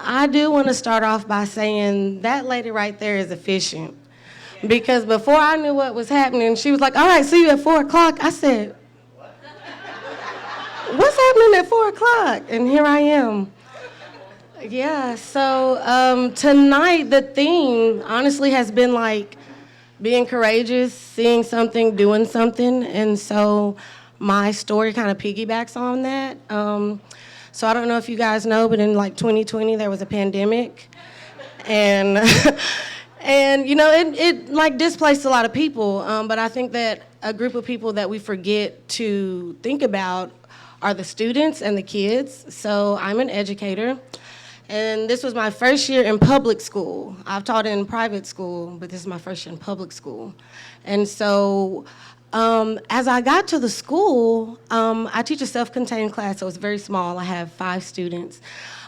I do want to start off by saying that lady right there is efficient. Because before I knew what was happening, she was like, all right, see you at 4 o'clock. I said, what's happening at 4 o'clock? And here I am. Yeah, so tonight the theme honestly has been like being courageous, seeing something, doing something. And so my story kind of piggybacks on that. So I don't know if you guys know, but in like 2020 there was a pandemic. And and you know, it like displaced a lot of people. But I think that a group of people that we forget to think about are the students and the kids. So I'm an educator. And this was my first year in public school. I've taught in private school, but this is my first year in public school. And so as I got to the school, I teach a self-contained class, so it's very small. I have 5 students.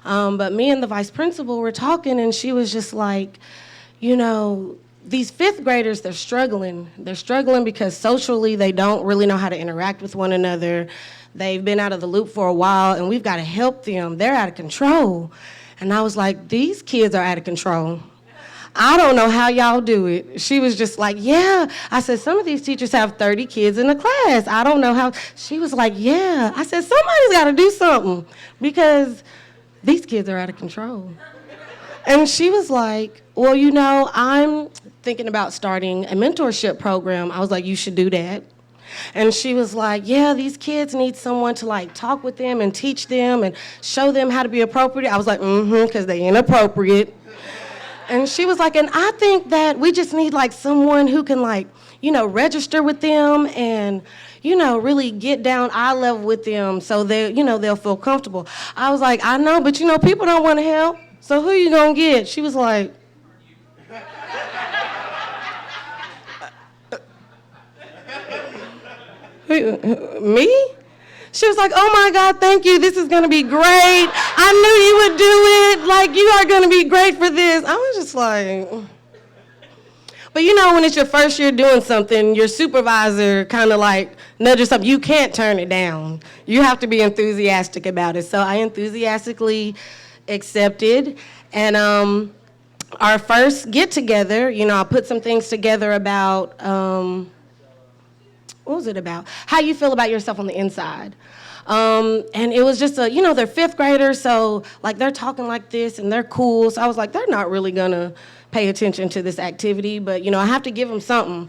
But me and the vice principal were talking, and she was just like, you know, these 5th graders, they're struggling. They're struggling because socially they don't really know how to interact with one another. They've been out of the loop for a while, and we've got to help them. They're out of control. And I was like, these kids are out of control. I don't know how y'all do it. She was just like, yeah. I said, some of these teachers have 30 kids in a class. I don't know how. She was like, yeah. I said, somebody's got to do something because these kids are out of control. And she was like, well, you know, I'm thinking about starting a mentorship program. I was like, you should do that. And she was like, yeah, these kids need someone to like talk with them and teach them and show them how to be appropriate. I was like, because they inappropriate. And she was like, and I think that we just need like someone who can like, you know, register with them and, you know, really get down eye level with them so they, you know, they'll feel comfortable. I was like, I know, but you know, people don't want to help. So who you gonna get? She was like, me? She was like, oh my God, thank you. This is gonna be great. I knew you would do it. Like, you are gonna be great for this. I was just like, but you know, when it's your first year doing something, your supervisor kind of like nudges something. You can't turn it down. You have to be enthusiastic about it. So I enthusiastically accepted. And our first get together, you know, I put some things together about, what was it about? How you feel about yourself on the inside. And it was just you know, they're 5th graders, so like they're talking like this and they're cool. So I was like, they're not really gonna pay attention to this activity, but you know, I have to give them something.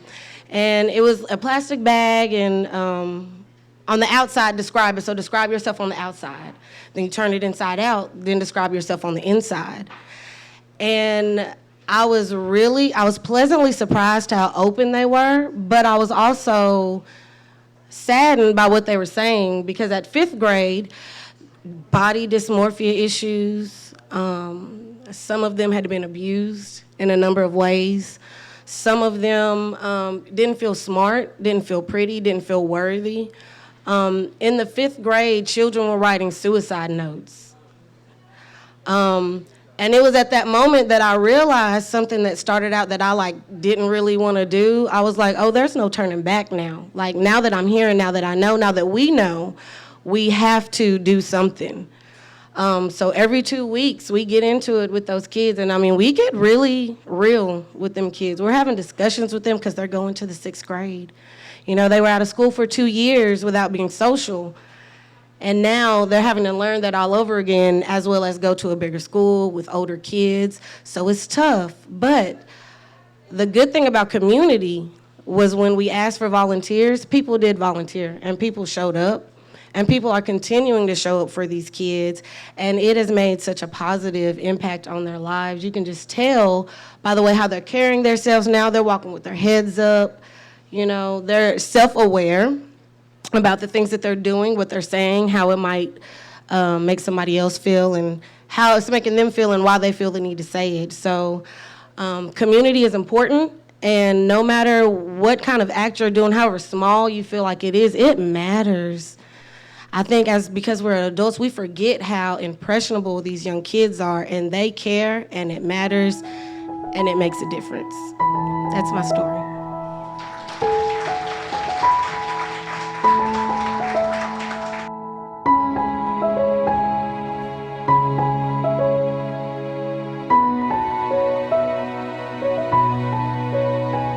And it was a plastic bag and on the outside, describe it. So describe yourself on the outside. Then you turn it inside out, then describe yourself on the inside. And I was pleasantly surprised how open they were, but I was also saddened by what they were saying because at 5th grade, body dysmorphia issues, some of them had been abused in a number of ways. Some of them didn't feel smart, didn't feel pretty, didn't feel worthy. In the 5th grade, children were writing suicide notes. And it was at that moment that I realized something that started out that I like didn't really want to do. I was like, oh, there's no turning back now. Like now that I'm here and now that I know, now that we know, we have to do something. So every 2 weeks we get into it with those kids. And I mean, we get really real with them kids. We're having discussions with them because they're going to the 6th grade. You know, they were out of school for 2 years without being social. And now they're having to learn that all over again, as well as go to a bigger school with older kids. So it's tough. But the good thing about community was when we asked for volunteers, people did volunteer and people showed up. And people are continuing to show up for these kids. And it has made such a positive impact on their lives. You can just tell by the way how they're carrying themselves now. They're walking with their heads up. You know, they're self-aware about the things that they're doing, what they're saying, how it might make somebody else feel, and how it's making them feel and why they feel the need to say it. So community is important, and no matter what kind of act you're doing, however small you feel like it is, it matters. I think because we're adults, we forget how impressionable these young kids are, and they care, and it matters, and it makes a difference. That's my story.